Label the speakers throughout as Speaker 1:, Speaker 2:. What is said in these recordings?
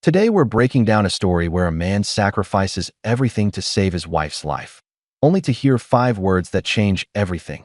Speaker 1: Today we're breaking down a story where a man sacrifices everything to save his wife's life, only to hear 5 words that change everything.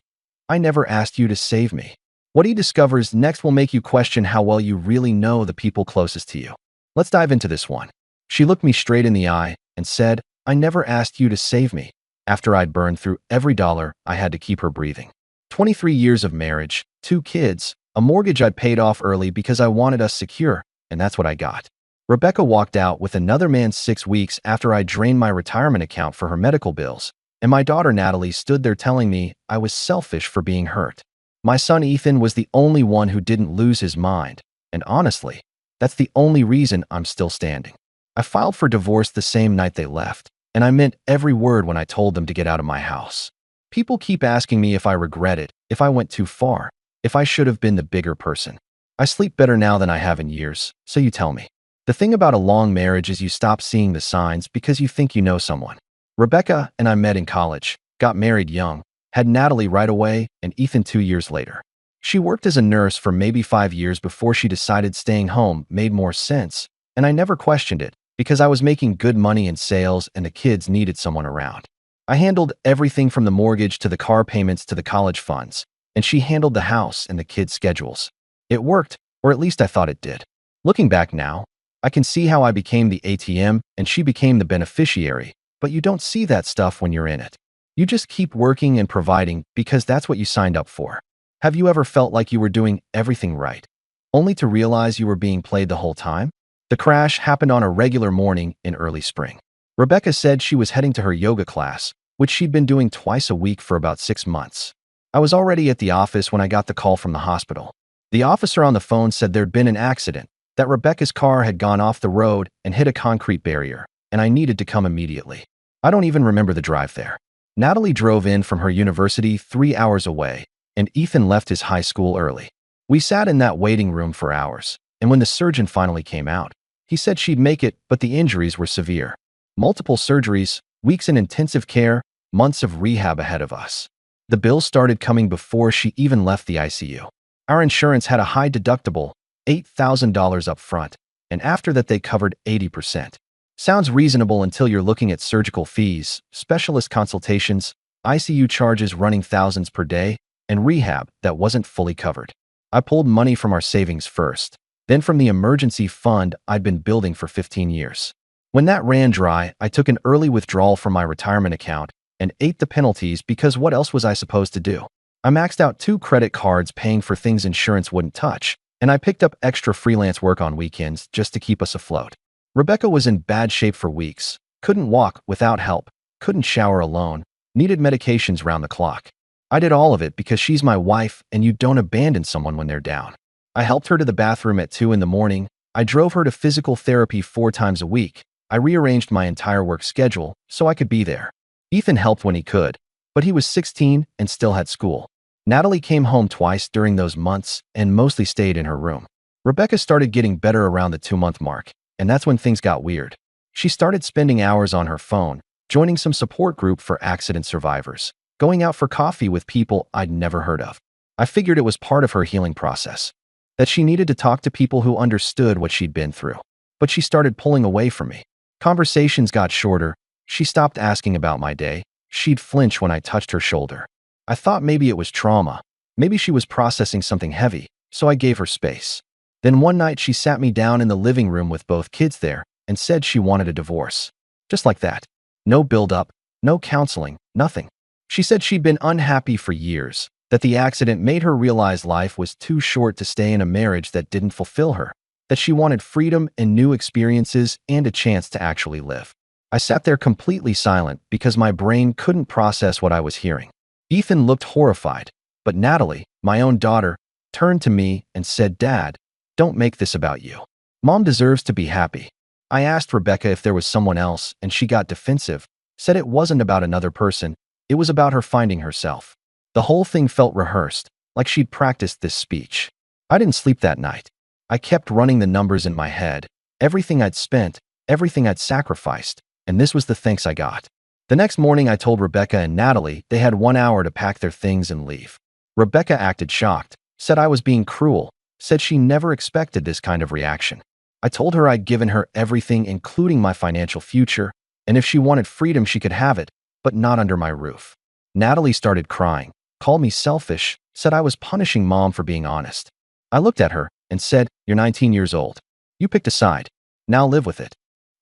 Speaker 1: I never asked you to save me. What he discovers next will make you question how well you really know the people closest to you. Let's dive into this one. She looked me straight in the eye and said, "I never asked you to save me." After I'd burned through every dollar, I had to keep her breathing. 23 years of marriage, 2 kids, a mortgage I'd paid off early because I wanted us secure, and that's what I got. Rebecca walked out with another man 6 weeks after I drained my retirement account for her medical bills, and my daughter Natalie stood there telling me I was selfish for being hurt. My son Ethan was the only one who didn't lose his mind, and honestly, that's the only reason I'm still standing. I filed for divorce the same night they left, and I meant every word when I told them to get out of my house. People keep asking me if I regret it, if I went too far, if I should have been the bigger person. I sleep better now than I have in years, so you tell me. The thing about a long marriage is you stop seeing the signs because you think you know someone. Rebecca and I met in college, got married young, had Natalie right away, and Ethan 2 years later. She worked as a nurse for maybe 5 years before she decided staying home made more sense, and I never questioned it because I was making good money in sales and the kids needed someone around. I handled everything from the mortgage to the car payments to the college funds, and she handled the house and the kids' schedules. It worked, or at least I thought it did. Looking back now, I can see how I became the ATM and she became the beneficiary, but you don't see that stuff when you're in it. You just keep working and providing because that's what you signed up for. Have you ever felt like you were doing everything right, only to realize you were being played the whole time? The crash happened on a regular morning in early spring. Rebecca said she was heading to her yoga class, which she'd been doing twice a week for about 6 months. I was already at the office when I got the call from the hospital. The officer on the phone said there'd been an accident, that Rebecca's car had gone off the road and hit a concrete barrier, and I needed to come immediately. I don't even remember the drive there. Natalie drove in from her university 3 hours away, and Ethan left his high school early. We sat in that waiting room for hours, and when the surgeon finally came out, he said she'd make it, but the injuries were severe. Multiple surgeries, weeks in intensive care, months of rehab ahead of us. The bills started coming before she even left the ICU. Our insurance had a high deductible, $8,000 up front, and after that they covered 80%. Sounds reasonable until you're looking at surgical fees, specialist consultations, ICU charges running thousands per day, and rehab that wasn't fully covered. I pulled money from our savings first, then from the emergency fund I'd been building for 15 years. When that ran dry, I took an early withdrawal from my retirement account and ate the penalties because what else was I supposed to do? I maxed out 2 credit cards paying for things insurance wouldn't touch, and I picked up extra freelance work on weekends just to keep us afloat. Rebecca was in bad shape for weeks, couldn't walk without help, couldn't shower alone, needed medications round the clock. I did all of it because she's my wife and you don't abandon someone when they're down. I helped her to the bathroom at 2 in the morning. I drove her to physical therapy 4 times a week. I rearranged my entire work schedule so I could be there. Ethan helped when he could, but he was 16 and still had school. Natalie came home twice during those months and mostly stayed in her room. Rebecca started getting better around the 2-month mark, and that's when things got weird. She started spending hours on her phone, joining some support group for accident survivors, going out for coffee with people I'd never heard of. I figured it was part of her healing process, that she needed to talk to people who understood what she'd been through. But she started pulling away from me. Conversations got shorter. She stopped asking about my day. She'd flinch when I touched her shoulder. I thought maybe it was trauma. Maybe she was processing something heavy, so I gave her space. Then one night she sat me down in the living room with both kids there and said she wanted a divorce. Just like that. No build-up, no counseling, nothing. She said she'd been unhappy for years, that the accident made her realize life was too short to stay in a marriage that didn't fulfill her, that she wanted freedom and new experiences and a chance to actually live. I sat there completely silent because my brain couldn't process what I was hearing. Ethan looked horrified, but Natalie, my own daughter, turned to me and said, "Dad, don't make this about you. Mom deserves to be happy." I asked Rebecca if there was someone else, and she got defensive, said it wasn't about another person, it was about her finding herself. The whole thing felt rehearsed, like she'd practiced this speech. I didn't sleep that night. I kept running the numbers in my head, everything I'd spent, everything I'd sacrificed, and this was the thanks I got. The next morning I told Rebecca and Natalie they had 1 hour to pack their things and leave. Rebecca acted shocked, said I was being cruel, said she never expected this kind of reaction. I told her I'd given her everything, including my financial future, and if she wanted freedom, she could have it, but not under my roof. Natalie started crying, called me selfish, said I was punishing Mom for being honest. I looked at her and said, "You're 19 years old. You picked a side. Now live with it."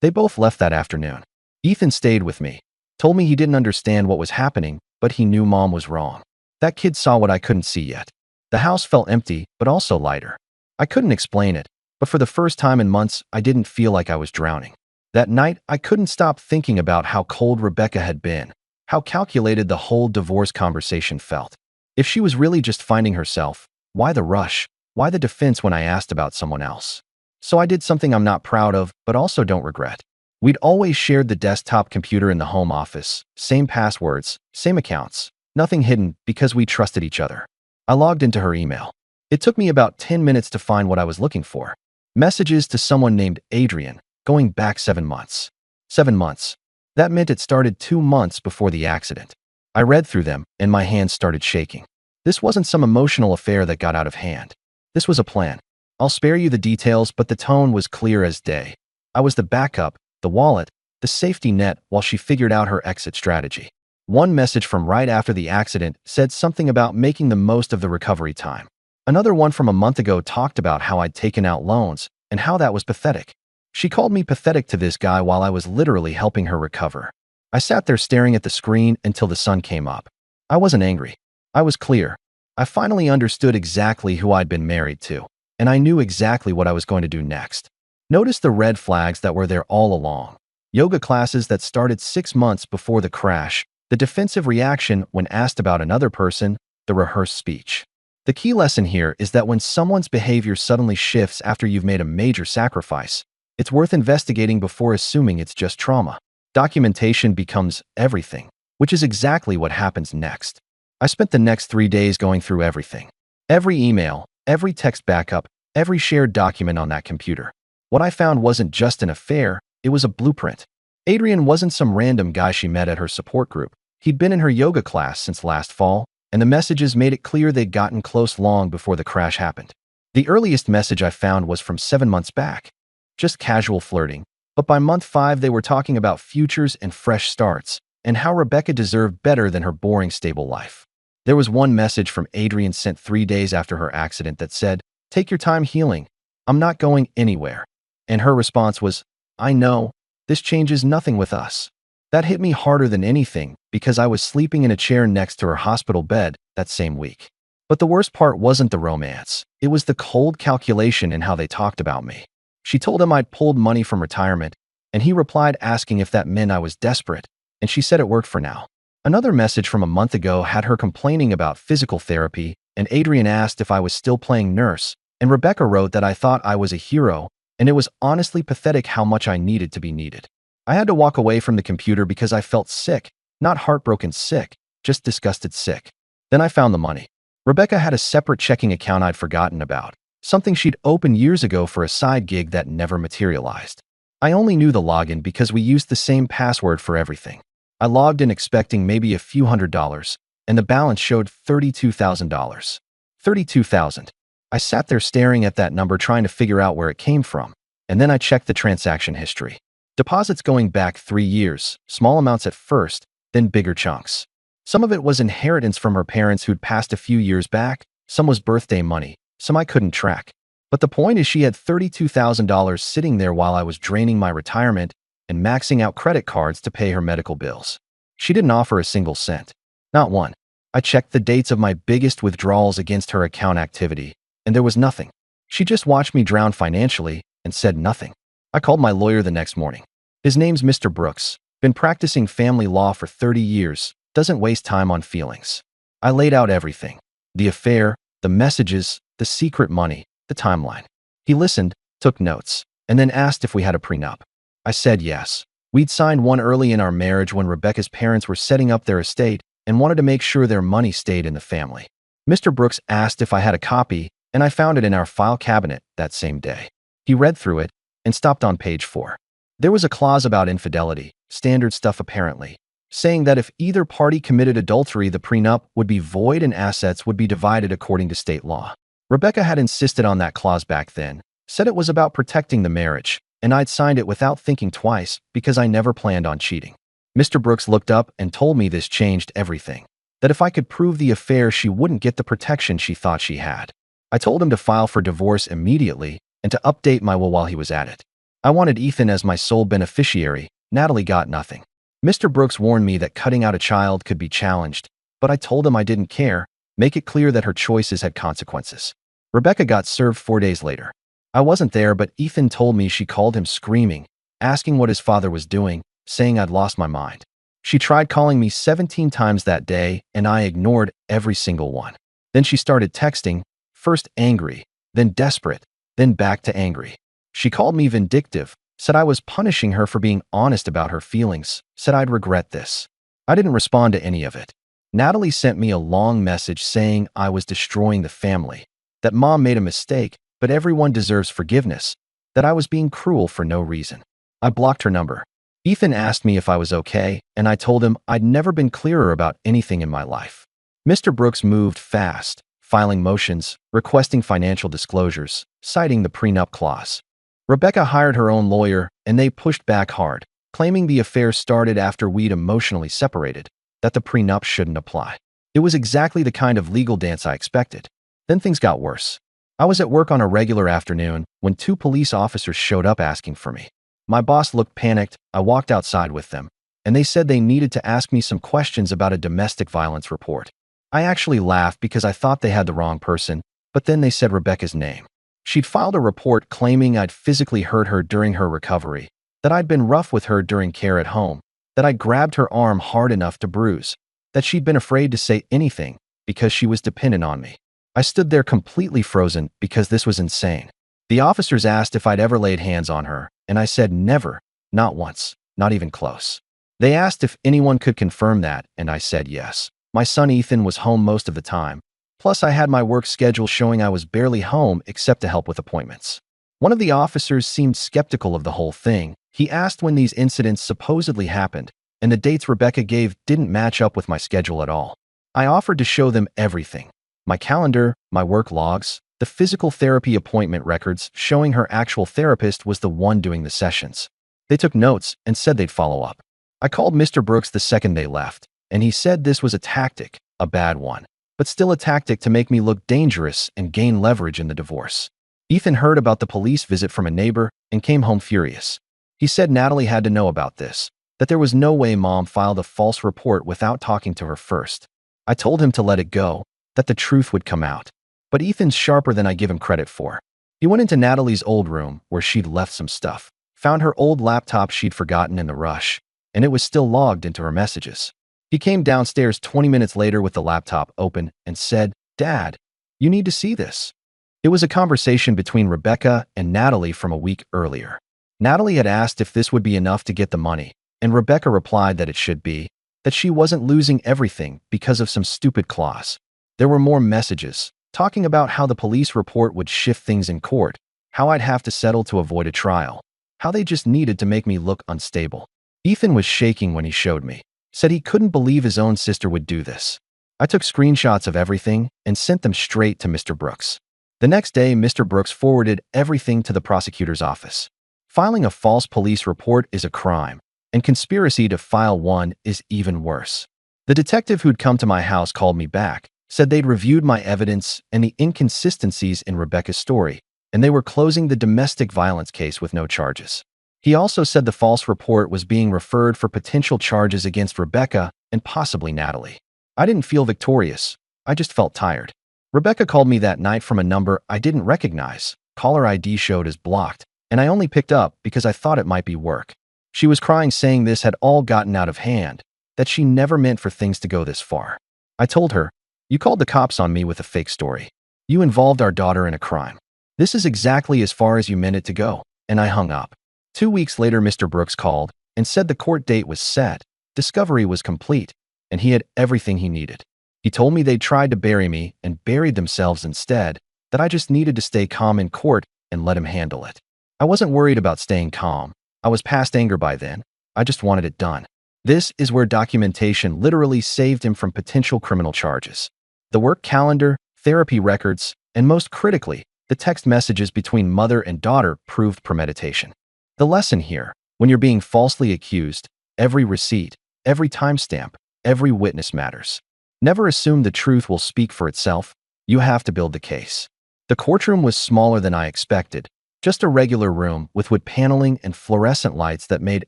Speaker 1: They both left that afternoon. Ethan stayed with me, told me he didn't understand what was happening, but he knew Mom was wrong. That kid saw what I couldn't see yet. The house felt empty, but also lighter. I couldn't explain it, but for the first time in months, I didn't feel like I was drowning. That night, I couldn't stop thinking about how cold Rebecca had been, how calculated the whole divorce conversation felt. If she was really just finding herself, why the rush? Why the defense when I asked about someone else? So I did something I'm not proud of, but also don't regret. We'd always shared the desktop computer in the home office, same passwords, same accounts, nothing hidden because we trusted each other. I logged into her email. It took me about 10 minutes to find what I was looking for. Messages to someone named Adrian, going back 7 months. 7 months. That meant it started 2 months before the accident. I read through them, and my hands started shaking. This wasn't some emotional affair that got out of hand. This was a plan. I'll spare you the details, but the tone was clear as day. I was the backup, the wallet, the safety net while she figured out her exit strategy. One message from right after the accident said something about making the most of the recovery time. Another one from a month ago talked about how I'd taken out loans and how that was pathetic. She called me pathetic to this guy while I was literally helping her recover. I sat there staring at the screen until the sun came up. I wasn't angry. I was clear. I finally understood exactly who I'd been married to, and I knew exactly what I was going to do next. Notice the red flags that were there all along. Yoga classes that started 6 months before the crash, the defensive reaction when asked about another person, the rehearsed speech. The key lesson here is that when someone's behavior suddenly shifts after you've made a major sacrifice, it's worth investigating before assuming it's just trauma. Documentation becomes everything, which is exactly what happens next. I spent the next 3 days going through everything. Every email, every text backup, every shared document on that computer. What I found wasn't just an affair, it was a blueprint. Adrian wasn't some random guy she met at her support group. He'd been in her yoga class since last fall, and the messages made it clear they'd gotten close long before the crash happened. The earliest message I found was from 7 months back. Just casual flirting, but by month 5 they were talking about futures and fresh starts, and how Rebecca deserved better than her boring, stable life. There was one message from Adrian sent 3 days after her accident that said, "Take your time healing. I'm not going anywhere." And her response was, "I know, this changes nothing with us." That hit me harder than anything because I was sleeping in a chair next to her hospital bed that same week. But the worst part wasn't the romance. It was the cold calculation in how they talked about me. She told him I'd pulled money from retirement, and he replied asking if that meant I was desperate, and she said it worked for now. Another message from a month ago had her complaining about physical therapy, and Adrian asked if I was still playing nurse, and Rebecca wrote that I thought I was a hero, and it was honestly pathetic how much I needed to be needed. I had to walk away from the computer because I felt sick, not heartbroken sick, just disgusted sick. Then I found the money. Rebecca had a separate checking account I'd forgotten about, something she'd opened years ago for a side gig that never materialized. I only knew the login because we used the same password for everything. I logged in expecting maybe a few $100s, and the balance showed $32,000. $32,000. I sat there staring at that number trying to figure out where it came from, and then I checked the transaction history. Deposits going back 3 years, small amounts at first, then bigger chunks. Some of it was inheritance from her parents who'd passed a few years back, some was birthday money, some I couldn't track. But the point is she had $32,000 sitting there while I was draining my retirement and maxing out credit cards to pay her medical bills. She didn't offer a single cent. Not one. I checked the dates of my biggest withdrawals against her account activity, and there was nothing. She just watched me drown financially and said nothing. I called my lawyer the next morning. His name's Mr. Brooks. Been practicing family law for 30 years. Doesn't waste time on feelings. I laid out everything. The affair, the messages, the secret money, the timeline. He listened, took notes, and then asked if we had a prenup. I said yes. We'd signed one early in our marriage when Rebecca's parents were setting up their estate and wanted to make sure their money stayed in the family. Mr. Brooks asked if I had a copy, and I found it in our file cabinet that same day. He read through it and stopped on page 4. There was a clause about infidelity, standard stuff apparently, saying that if either party committed adultery, the prenup would be void and assets would be divided according to state law. Rebecca had insisted on that clause back then, said it was about protecting the marriage, and I'd signed it without thinking twice because I never planned on cheating. Mr. Brooks looked up and told me this changed everything, that if I could prove the affair, she wouldn't get the protection she thought she had. I told him to file for divorce immediately and to update my will while he was at it. I wanted Ethan as my sole beneficiary. Natalie got nothing. Mr. Brooks warned me that cutting out a child could be challenged, but I told him I didn't care, make it clear that her choices had consequences. Rebecca got served 4 days later. I wasn't there, but Ethan told me she called him screaming, asking what his father was doing, saying I'd lost my mind. She tried calling me 17 times that day, and I ignored every single one. Then she started texting, first angry, then desperate, then back to angry. She called me vindictive, said I was punishing her for being honest about her feelings, said I'd regret this. I didn't respond to any of it. Natalie sent me a long message saying I was destroying the family, that mom made a mistake, but everyone deserves forgiveness, that I was being cruel for no reason. I blocked her number. Ethan asked me if I was okay, and I told him I'd never been clearer about anything in my life. Mr. Brooks moved fast, filing motions, requesting financial disclosures, citing the prenup clause. Rebecca hired her own lawyer, and they pushed back hard, claiming the affair started after we'd emotionally separated, that the prenup shouldn't apply. It was exactly the kind of legal dance I expected. Then things got worse. I was at work on a regular afternoon when 2 police officers showed up asking for me. My boss looked panicked. I walked outside with them, and they said they needed to ask me some questions about a domestic violence report. I actually laughed because I thought they had the wrong person, but then they said Rebecca's name. She'd filed a report claiming I'd physically hurt her during her recovery, that I'd been rough with her during care at home, that I grabbed her arm hard enough to bruise, that she'd been afraid to say anything because she was dependent on me. I stood there completely frozen because this was insane. The officers asked if I'd ever laid hands on her, and I said never, not once, not even close. They asked if anyone could confirm that, and I said yes. My son Ethan was home most of the time. Plus, I had my work schedule showing I was barely home except to help with appointments. One of the officers seemed skeptical of the whole thing. He asked when these incidents supposedly happened, and the dates Rebecca gave didn't match up with my schedule at all. I offered to show them everything. My calendar, my work logs, the physical therapy appointment records showing her actual therapist was the one doing the sessions. They took notes and said they'd follow up. I called Mr. Brooks the second they left, and he said this was a tactic, a bad one, but still a tactic to make me look dangerous and gain leverage in the divorce. Ethan heard about the police visit from a neighbor and came home furious. He said Natalie had to know about this, that there was no way mom filed a false report without talking to her first. I told him to let it go, that the truth would come out. But Ethan's sharper than I give him credit for. He went into Natalie's old room where she'd left some stuff, found her old laptop she'd forgotten in the rush, and it was still logged into her messages. He came downstairs 20 minutes later with the laptop open and said, "Dad, you need to see this." It was a conversation between Rebecca and Natalie from a week earlier. Natalie had asked if this would be enough to get the money, and Rebecca replied that it should be, that she wasn't losing everything because of some stupid clause. There were more messages, talking about how the police report would shift things in court, how I'd have to settle to avoid a trial, how they just needed to make me look unstable. Ethan was shaking when he showed me, said he couldn't believe his own sister would do this. I took screenshots of everything and sent them straight to Mr. Brooks. The next day, Mr. Brooks forwarded everything to the prosecutor's office. Filing a false police report is a crime, and conspiracy to file one is even worse. The detective who'd come to my house called me back, said they'd reviewed my evidence and the inconsistencies in Rebecca's story, and they were closing the domestic violence case with no charges. He also said the false report was being referred for potential charges against Rebecca and possibly Natalie. I didn't feel victorious. I just felt tired. Rebecca called me that night from a number I didn't recognize. Caller ID showed as blocked, and I only picked up because I thought it might be work. She was crying, saying this had all gotten out of hand, that she never meant for things to go this far. I told her, "You called the cops on me with a fake story. You involved our daughter in a crime. This is exactly as far as you meant it to go," and I hung up. 2 weeks later, Mr. Brooks called and said the court date was set, discovery was complete, and he had everything he needed. He told me they'd tried to bury me and buried themselves instead, that I just needed to stay calm in court and let him handle it. I wasn't worried about staying calm. I was past anger by then. I just wanted it done. This is where documentation literally saved him from potential criminal charges. The work calendar, therapy records, and most critically, the The text messages between mother and daughter proved premeditation. The lesson here: when you're being falsely accused, every receipt, every timestamp, every witness matters. Never assume the truth will speak for itself. You have to build the case. The courtroom was smaller than I expected, just a regular room with wood paneling and fluorescent lights that made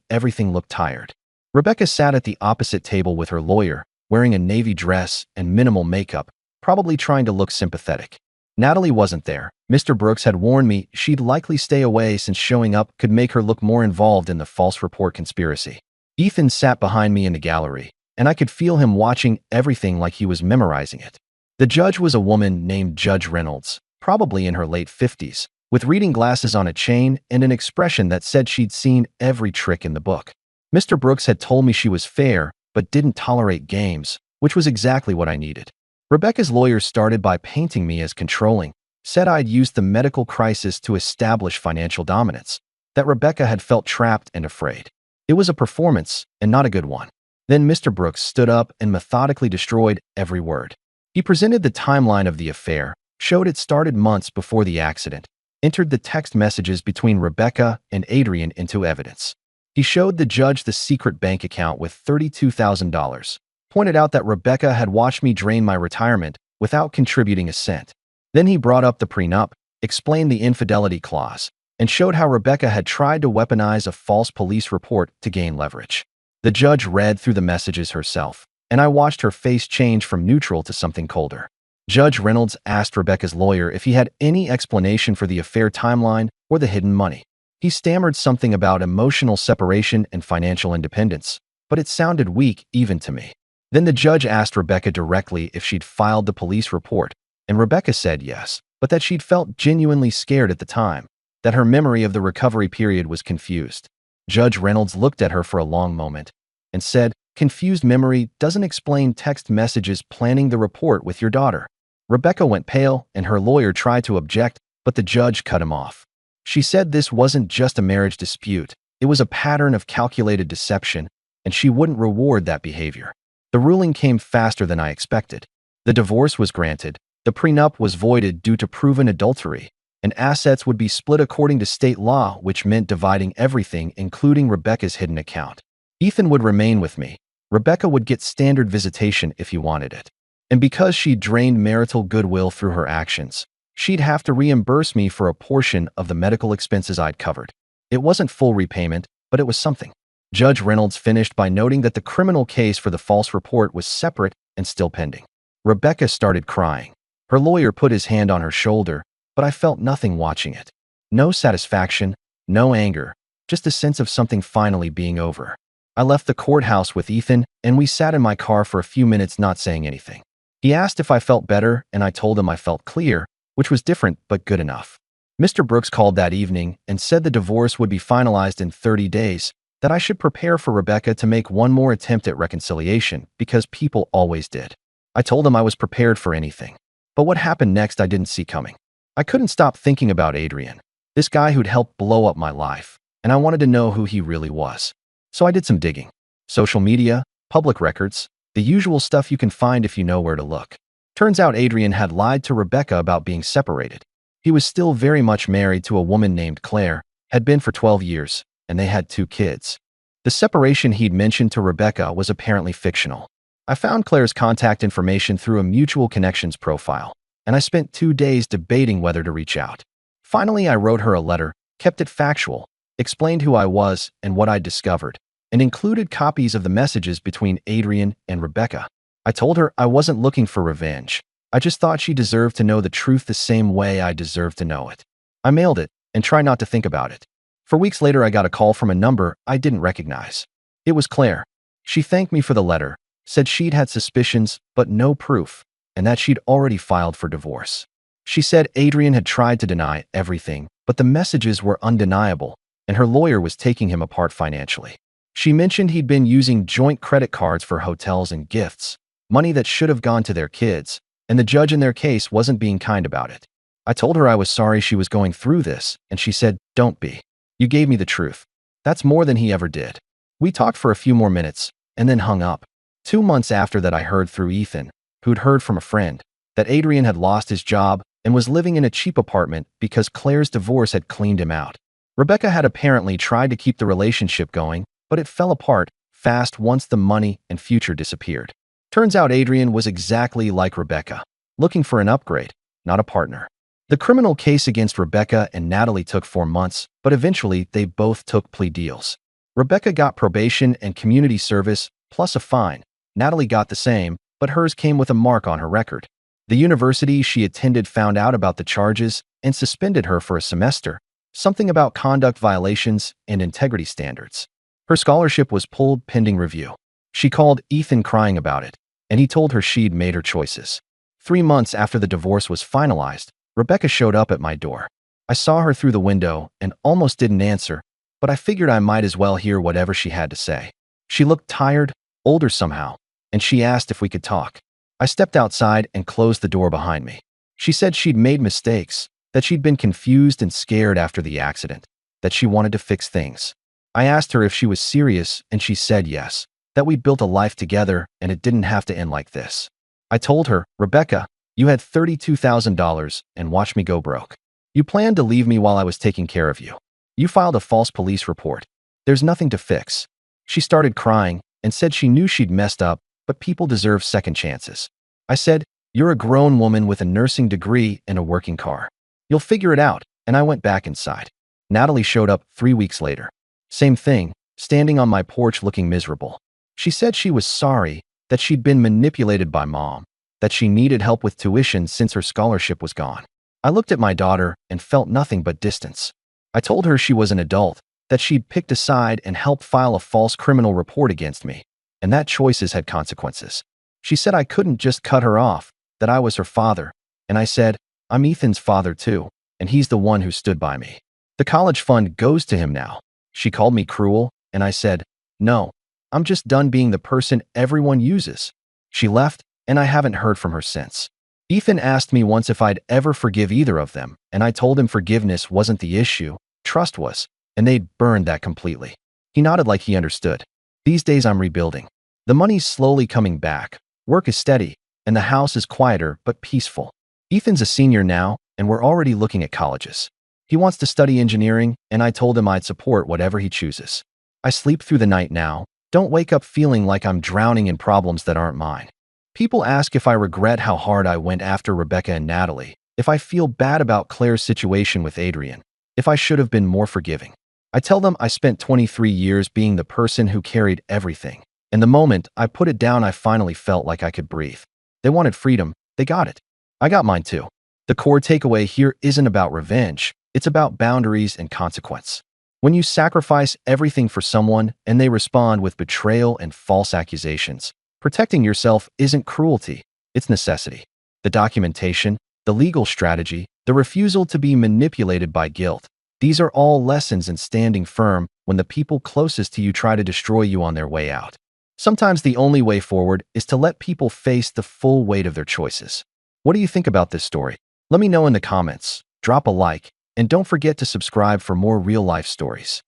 Speaker 1: everything look tired. Rebecca sat at the opposite table with her lawyer, wearing a navy dress and minimal makeup, probably trying to look sympathetic. Natalie wasn't there. Mr. Brooks had warned me she'd likely stay away since showing up could make her look more involved in the false report conspiracy. Ethan sat behind me in the gallery, and I could feel him watching everything like he was memorizing it. The judge was a woman named Judge Reynolds, probably in her late 50s, with reading glasses on a chain and an expression that said she'd seen every trick in the book. Mr. Brooks had told me she was fair, but didn't tolerate games, which was exactly what I needed. Rebecca's lawyer started by painting me as controlling, said I'd used the medical crisis to establish financial dominance, that Rebecca had felt trapped and afraid. It was a performance, and not a good one. Then Mr. Brooks stood up and methodically destroyed every word. He presented the timeline of the affair, showed it started months before the accident, entered the text messages between Rebecca and Adrian into evidence. He showed the judge the secret bank account with $32,000, pointed out that Rebecca had watched me drain my retirement without contributing a cent. Then he brought up the prenup, explained the infidelity clause, and showed how Rebecca had tried to weaponize a false police report to gain leverage. The judge read through the messages herself, and I watched her face change from neutral to something colder. Judge Reynolds asked Rebecca's lawyer if he had any explanation for the affair timeline or the hidden money. He stammered something about emotional separation and financial independence, but it sounded weak even to me. Then the judge asked Rebecca directly if she'd filed the police report, and Rebecca said yes, but that she'd felt genuinely scared at the time, that her memory of the recovery period was confused. Judge Reynolds looked at her for a long moment and said, "Confused memory doesn't explain text messages planning the report with your daughter." Rebecca went pale, and her lawyer tried to object, but the judge cut him off. She said this wasn't just a marriage dispute, it was a pattern of calculated deception, and she wouldn't reward that behavior. The ruling came faster than I expected. The divorce was granted, the prenup was voided due to proven adultery, and assets would be split according to state law, which meant dividing everything, including Rebecca's hidden account. Ethan would remain with me. Rebecca would get standard visitation if he wanted it. And because she drained marital goodwill through her actions, she'd have to reimburse me for a portion of the medical expenses I'd covered. It wasn't full repayment, but it was something. Judge Reynolds finished by noting that the criminal case for the false report was separate and still pending. Rebecca started crying. Her lawyer put his hand on her shoulder, but I felt nothing watching it. No satisfaction, no anger, just a sense of something finally being over. I left the courthouse with Ethan, and we sat in my car for a few minutes not saying anything. He asked if I felt better, and I told him I felt clear, which was different but good enough. Mr. Brooks called that evening and said the divorce would be finalized in 30 days, that I should prepare for Rebecca to make one more attempt at reconciliation, because people always did. I told him I was prepared for anything. But what happened next I didn't see coming. I couldn't stop thinking about Adrian, this guy who'd helped blow up my life, and I wanted to know who he really was. So I did some digging. Social media, public records, the usual stuff you can find if you know where to look. Turns out Adrian had lied to Rebecca about being separated. He was still very much married to a woman named Claire, had been for 12 years, and they had 2 kids. The separation he'd mentioned to Rebecca was apparently fictional. I found Claire's contact information through a mutual connections profile, and I spent 2 days debating whether to reach out. Finally, I wrote her a letter, kept it factual, explained who I was and what I'd discovered, and included copies of the messages between Adrian and Rebecca. I told her I wasn't looking for revenge. I just thought she deserved to know the truth the same way I deserved to know it. I mailed it and tried not to think about it. For weeks later, I got a call from a number I didn't recognize. It was Claire. She thanked me for the letter, said she'd had suspicions but no proof, and that she'd already filed for divorce. She said Adrian had tried to deny everything, but the messages were undeniable, and her lawyer was taking him apart financially. She mentioned he'd been using joint credit cards for hotels and gifts, money that should have gone to their kids, and the judge in their case wasn't being kind about it. I told her I was sorry she was going through this, and she said, "Don't be. You gave me the truth." That's more than he ever did. We talked for a few more minutes, and then hung up. 2 months after that, I heard through Ethan, who'd heard from a friend, that Adrian had lost his job and was living in a cheap apartment because Claire's divorce had cleaned him out. Rebecca had apparently tried to keep the relationship going, but it fell apart fast once the money and future disappeared. Turns out Adrian was exactly like Rebecca, looking for an upgrade, not a partner. The criminal case against Rebecca and Natalie took 4 months, but eventually they both took plea deals. Rebecca got probation and community service, plus a fine. Natalie got the same, but hers came with a mark on her record. The university she attended found out about the charges and suspended her for a semester, something about conduct violations and integrity standards. Her scholarship was pulled pending review. She called Ethan crying about it, and he told her she'd made her choices. 3 months after the divorce was finalized, Rebecca showed up at my door. I saw her through the window and almost didn't answer, but I figured I might as well hear whatever she had to say. She looked tired, older somehow, and she asked if we could talk. I stepped outside and closed the door behind me. She said she'd made mistakes, that she'd been confused and scared after the accident, that she wanted to fix things. I asked her if she was serious, and she said yes, that we built a life together and it didn't have to end like this. I told her, Rebecca, you had $32,000 and watched me go broke. You planned to leave me while I was taking care of you. You filed a false police report. There's nothing to fix. She started crying and said she knew she'd messed up, but people deserve second chances. I said, you're a grown woman with a nursing degree and a working car. You'll figure it out, and I went back inside. Natalie showed up 3 weeks later. Same thing, standing on my porch looking miserable. She said she was sorry, that she'd been manipulated by Mom, that she needed help with tuition since her scholarship was gone. I looked at my daughter and felt nothing but distance. I told her she was an adult, that she'd picked a side and helped file a false criminal report against me, and that choices had consequences. She said I couldn't just cut her off, that I was her father, and I said, I'm Ethan's father too, and he's the one who stood by me. The college fund goes to him now. She called me cruel, and I said, no, I'm just done being the person everyone uses. She left, and I haven't heard from her since. Ethan asked me once if I'd ever forgive either of them, and I told him forgiveness wasn't the issue, trust was, and they'd burned that completely. He nodded like he understood. These days I'm rebuilding. The money's slowly coming back, work is steady, and the house is quieter but peaceful. Ethan's a senior now, and we're already looking at colleges. He wants to study engineering, and I told him I'd support whatever he chooses. I sleep through the night now, don't wake up feeling like I'm drowning in problems that aren't mine. People ask if I regret how hard I went after Rebecca and Natalie, if I feel bad about Claire's situation with Adrian, if I should have been more forgiving. I tell them I spent 23 years being the person who carried everything, and the moment I put it down I finally felt like I could breathe. They wanted freedom, they got it. I got mine too. The core takeaway here isn't about revenge, it's about boundaries and consequence. When you sacrifice everything for someone and they respond with betrayal and false accusations, protecting yourself isn't cruelty, it's necessity. The documentation, the legal strategy, the refusal to be manipulated by guilt, these are all lessons in standing firm when the people closest to you try to destroy you on their way out. Sometimes the only way forward is to let people face the full weight of their choices. What do you think about this story? Let me know in the comments, drop a like, and don't forget to subscribe for more real-life stories.